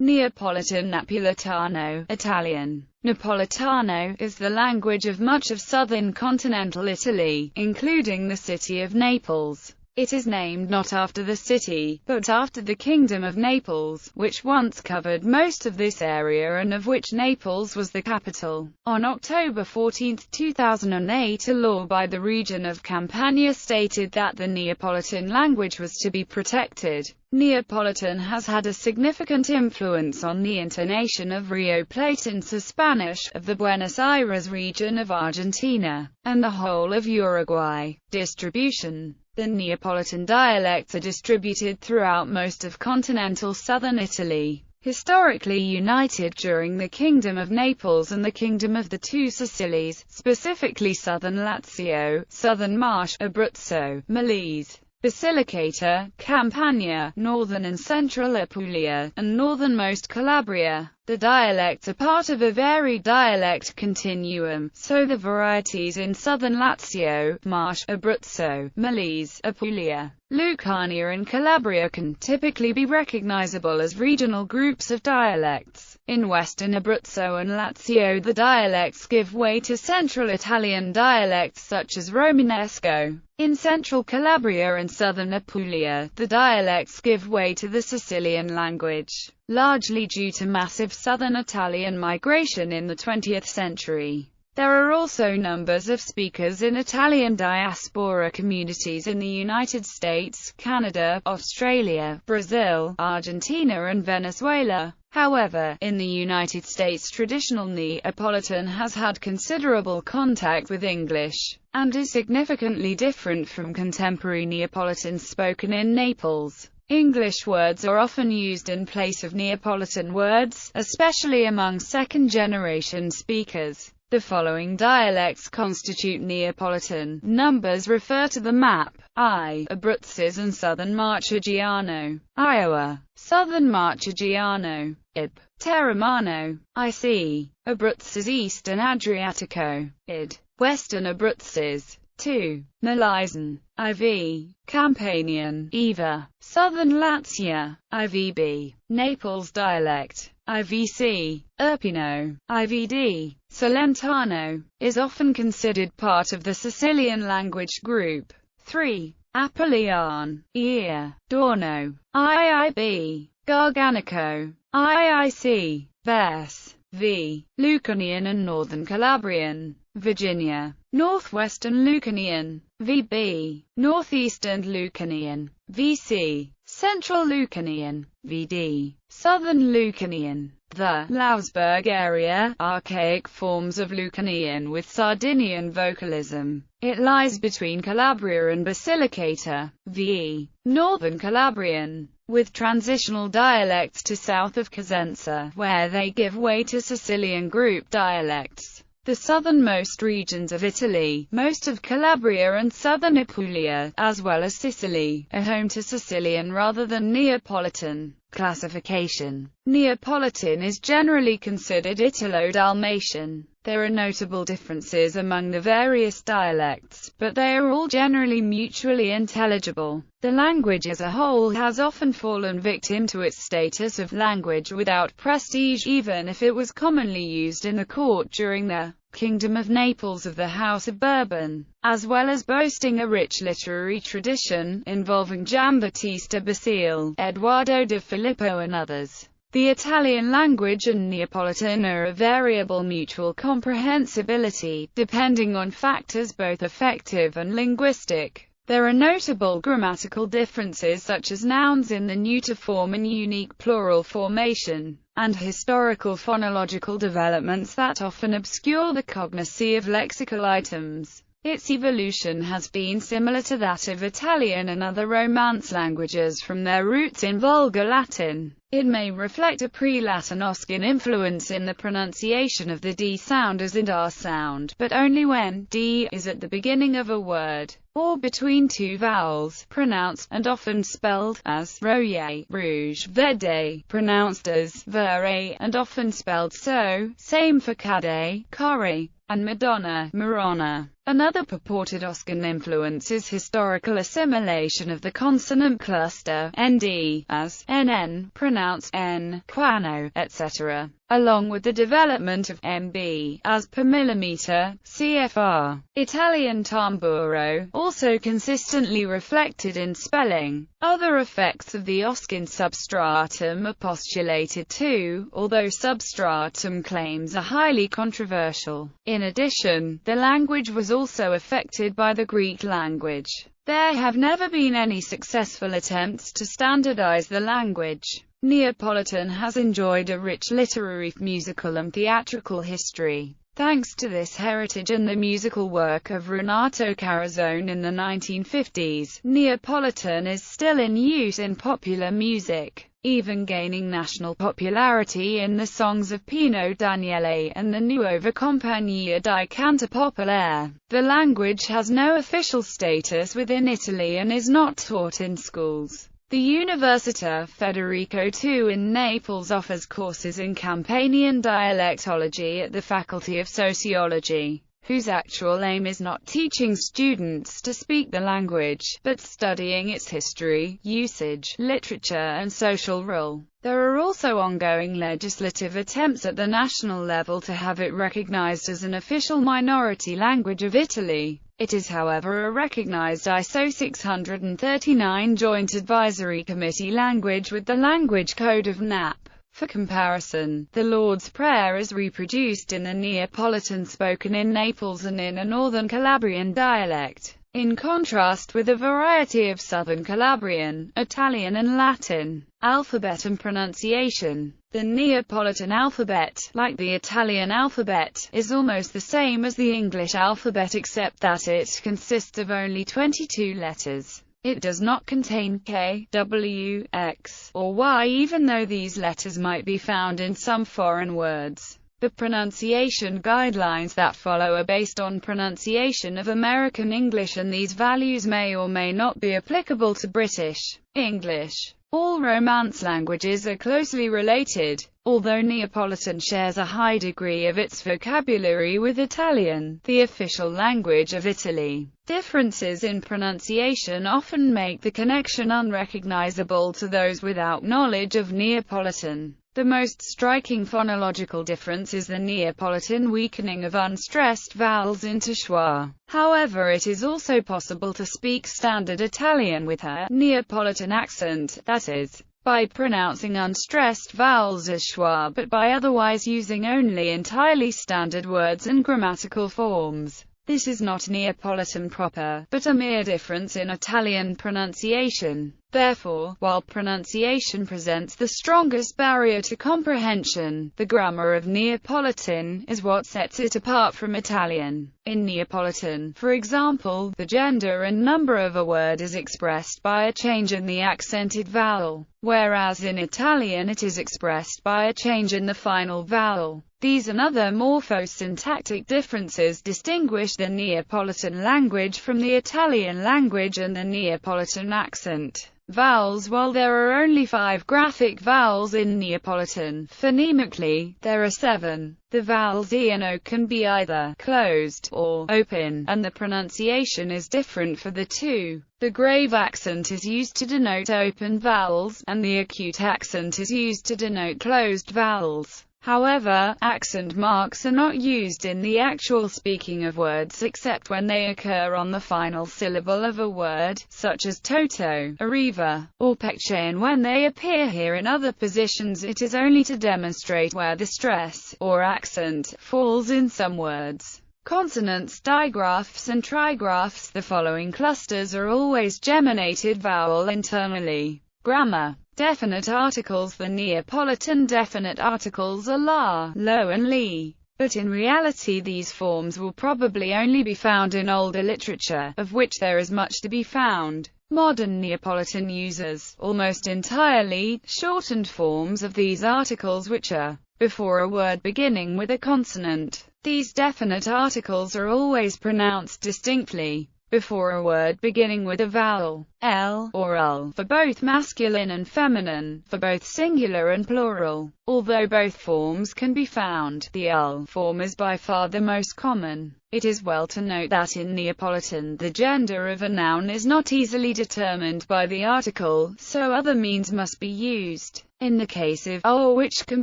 Neapolitan Napolitano, Italian. Napolitano is the language of much of southern continental Italy, including the city of Naples. It is named not after the city, but after the Kingdom of Naples, which once covered most of this area and of which Naples was the capital. On October 14, 2008, a law by the region of Campania stated that the Neapolitan language was to be protected. Neapolitan has had a significant influence on the intonation of Rio Platense Spanish, of the Buenos Aires region of Argentina, and the whole of Uruguay. Distribution. The Neapolitan dialects are distributed throughout most of continental southern Italy, historically united during the Kingdom of Naples and the Kingdom of the Two Sicilies, specifically southern Lazio, southern Marche, Abruzzo, Molise, Basilicata, Campania, northern and central Apulia, and northernmost Calabria. The dialects are part of a varied dialect continuum, so the varieties in southern Lazio, Marche, Abruzzo, Molise, Apulia, Lucania and Calabria can typically be recognizable as regional groups of dialects. In western Abruzzo and Lazio, the dialects give way to central Italian dialects such as Romanesco. In central Calabria and southern Apulia, the dialects give way to the Sicilian language, largely due to massive southern Italian migration in the 20th century. There are also numbers of speakers in Italian diaspora communities in the United States, Canada, Australia, Brazil, Argentina and Venezuela. However, in the United States, traditional Neapolitan has had considerable contact with English, and is significantly different from contemporary Neapolitan spoken in Naples. English words are often used in place of Neapolitan words, especially among second-generation speakers. The following dialects constitute Neapolitan. Numbers refer to the map. Abruzzes and Southern Marchigiano, Iowa. Southern Marchigiano, Ib. Terramano, IC. Abruzzes Eastern Adriatico, Id. Western Abruzzes. 2. Milesian, IV. Campanian, Eva. Southern Lazia, IVB. Naples dialect, IVC. Irpino, IVD. Salentano, is often considered part of the Sicilian language group. 3. Apulian, Ia. Dorno, IIB. Garganico, IIC. Verse, V. Lucanian and Northern Calabrian, Virginia. Northwestern Lucanian, VB. Northeastern Lucanian, VC. Central Lucanian, VD. Southern Lucanian. The Louisburg area, archaic forms of Lucanian with Sardinian vocalism. It lies between Calabria and Basilicata, VE. Northern Calabrian, with transitional dialects to south of Cosenza, where they give way to Sicilian group dialects. The southernmost regions of Italy, most of Calabria and southern Apulia, as well as Sicily, are home to Sicilian rather than Neapolitan. Classification. Neapolitan is generally considered Italo-Dalmatian. There are notable differences among the various dialects, but they are all generally mutually intelligible. The language as a whole has often fallen victim to its status of language without prestige, even if it was commonly used in the court during the Kingdom of Naples of the House of Bourbon, as well as boasting a rich literary tradition, involving Giambattista Basile, Eduardo de Filippo and others. The Italian language and Neapolitan are of variable mutual comprehensibility, depending on factors both affective and linguistic. There are notable grammatical differences such as nouns in the neuter form and unique plural formation, and historical phonological developments that often obscure the cognacy of lexical items. Its evolution has been similar to that of Italian and other Romance languages from their roots in Vulgar Latin. It may reflect a pre-Latin Oscan influence in the pronunciation of the D sound as and R sound, but only when D is at the beginning of a word, or between two vowels, pronounced, and often spelled, as roye, rouge, verde, pronounced as vere, and often spelled so. Same for cade, carre, and Madonna, Maronna. Another purported Oscan influence is historical assimilation of the consonant cluster, nd, as nn, pronounced n, quano, etc., along with the development of mb, as per millimeter, cfr. Italian tamburo, also consistently reflected in spelling. Other effects of the Oscan substratum are postulated too, although substratum claims are highly controversial. In addition, the language was also affected by the Greek language. There have never been any successful attempts to standardize the language. Neapolitan has enjoyed a rich literary, musical and theatrical history. Thanks to this heritage and the musical work of Renato Carosone in the 1950s, Neapolitan is still in use in popular music, even gaining national popularity in the songs of Pino Daniele and the Nuova Compagnia di Canto Popolare. The language has no official status within Italy and is not taught in schools. The Università Federico II in Naples offers courses in Campanian dialectology at the Faculty of Sociology, whose actual aim is not teaching students to speak the language, but studying its history, usage, literature and social role. There are also ongoing legislative attempts at the national level to have it recognized as an official minority language of Italy. It is however a recognized ISO 639 Joint Advisory Committee language with the Language Code of NAP. For comparison, the Lord's Prayer is reproduced in the Neapolitan spoken in Naples and in a northern Calabrian dialect, in contrast with a variety of southern Calabrian, Italian and Latin. Alphabet and pronunciation. The Neapolitan alphabet, like the Italian alphabet, is almost the same as the English alphabet except that it consists of only 22 letters. It does not contain K, W, X, or Y even though these letters might be found in some foreign words. The pronunciation guidelines that follow are based on pronunciation of American English and these values may or may not be applicable to British English. All Romance languages are closely related, although Neapolitan shares a high degree of its vocabulary with Italian, the official language of Italy. Differences in pronunciation often make the connection unrecognizable to those without knowledge of Neapolitan. The most striking phonological difference is the Neapolitan weakening of unstressed vowels into schwa. However, it is also possible to speak Standard Italian with a Neapolitan accent, that is, by pronouncing unstressed vowels as schwa but by otherwise using only entirely standard words and grammatical forms. This is not Neapolitan proper, but a mere difference in Italian pronunciation. Therefore, while pronunciation presents the strongest barrier to comprehension, the grammar of Neapolitan is what sets it apart from Italian. In Neapolitan, for example, the gender and number of a word is expressed by a change in the accented vowel, whereas in Italian it is expressed by a change in the final vowel. These and other morphosyntactic differences distinguish the Neapolitan language from the Italian language and the Neapolitan accent. Vowels. While there are only 5 graphic vowels in Neapolitan, phonemically, there are 7. The vowels E and O can be either closed or open, and the pronunciation is different for the two. The grave accent is used to denote open vowels, and the acute accent is used to denote closed vowels. However, accent marks are not used in the actual speaking of words except when they occur on the final syllable of a word, such as toto, arriva, or pecce, and when they appear here in other positions it is only to demonstrate where the stress, or accent, falls in some words. Consonants, digraphs and trigraphs. The following clusters are always geminated vowel internally. Grammar. Definite articles. The Neapolitan definite articles are la, lo and li, but in reality these forms will probably only be found in older literature, of which there is much to be found. Modern Neapolitan uses, almost entirely, shortened forms of these articles which are before a word beginning with a consonant. These definite articles are always pronounced distinctly. before a word beginning with a vowel, l or ul, for both masculine and feminine, for both singular and plural. Although both forms can be found, the ul form is by far the most common. It is well to note that in Neapolitan the gender of a noun is not easily determined by the article, so other means must be used. In the case of or, which can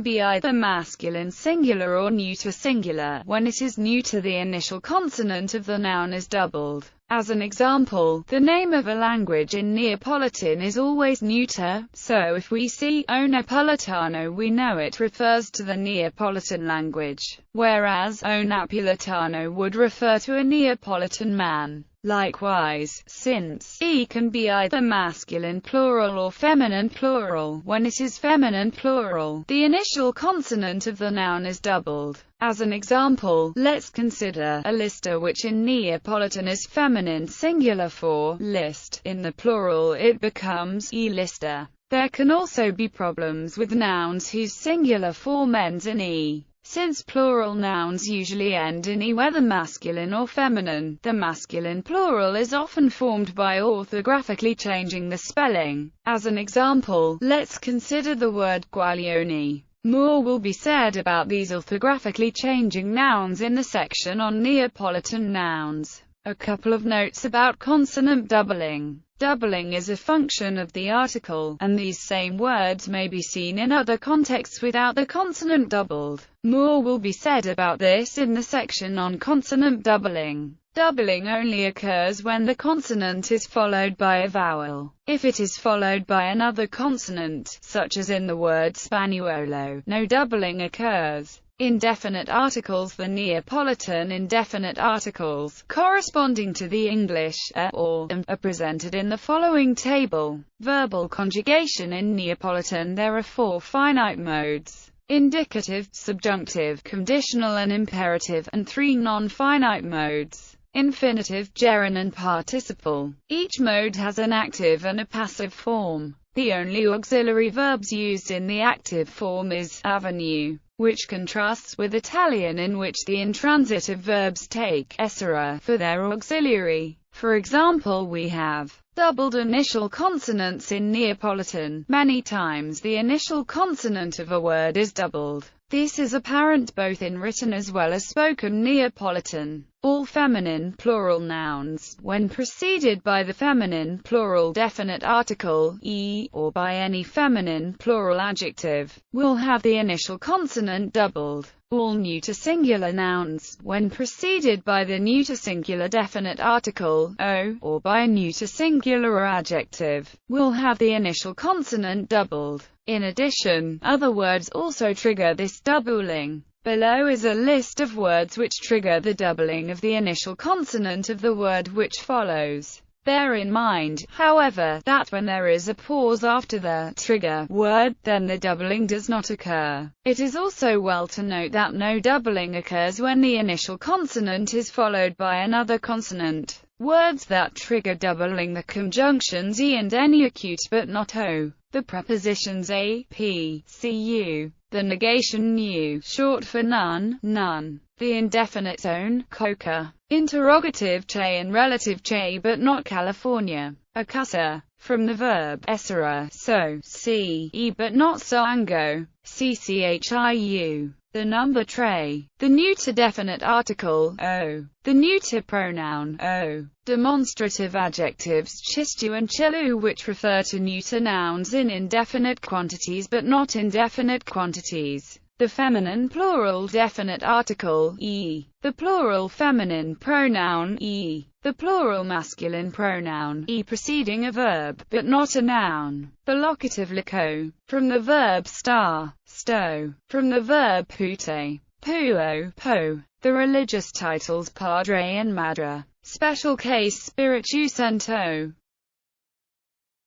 be either masculine singular or neuter singular, when it is neuter the initial consonant of the noun is doubled. As an example, the name of a language in Neapolitan is always neuter, so if we see O Napolitano we know it refers to the Neapolitan language, whereas O Napolitano would refer to a Neapolitan man. Likewise, since e can be either masculine plural or feminine plural, when it is feminine plural, the initial consonant of the noun is doubled. As an example, let's consider a lister, which in Neapolitan is feminine singular for list. In the plural it becomes e-lister. There can also be problems with nouns whose singular form ends in e. Since plural nouns usually end in e whether masculine or feminine, the masculine plural is often formed by orthographically changing the spelling. As an example, let's consider the word guaglione. More will be said about these orthographically changing nouns in the section on Neapolitan nouns. A couple of notes about consonant doubling. Doubling is a function of the article, and these same words may be seen in other contexts without the consonant doubled. More will be said about this in the section on consonant doubling. Doubling only occurs when the consonant is followed by a vowel. If it is followed by another consonant, such as in the word spagnuolo, no doubling occurs. Indefinite articles. The Neapolitan indefinite articles, corresponding to the English a or am, are presented in the following table. Verbal conjugation. In Neapolitan there are 4 finite modes: indicative, subjunctive, conditional and imperative, and 3 non-finite modes: infinitive, gerund and participle. Each mode has an active and a passive form. The only auxiliary verbs used in the active form is avenue, which contrasts with Italian, in which the intransitive verbs take essere for their auxiliary. For example, we have doubled initial consonants in Neapolitan. Many times the initial consonant of a word is doubled. This is apparent both in written as well as spoken Neapolitan. All feminine plural nouns, when preceded by the feminine plural definite article, e, or by any feminine plural adjective, will have the initial consonant doubled. All neuter singular nouns, when preceded by the neuter singular definite article, o, or by a neuter singular adjective, will have the initial consonant doubled. In addition, other words also trigger this doubling. Below is a list of words which trigger the doubling of the initial consonant of the word which follows. Bear in mind, however, that when there is a pause after the trigger word, then the doubling does not occur. It is also well to note that no doubling occurs when the initial consonant is followed by another consonant. Words that trigger doubling: the conjunctions e and n acute but not o, the prepositions a, p, cu, the negation nu, short for none, none, the indefinite zone, coca, interrogative che and relative che but not California, a casa, from the verb essere, so, ce but not sango, cchiu, the number tre, the neuter definite article, o, the neuter pronoun, o, demonstrative adjectives chistu and chilu, which refer to neuter nouns in indefinite quantities but not indefinite quantities, the feminine plural definite article, e, the plural feminine pronoun, e, the plural masculine pronoun, e preceding a verb, but not a noun, the locative lico, from the verb star, sto, from the verb pute, puo, po, the religious titles padre and madre, special case spiritu santo,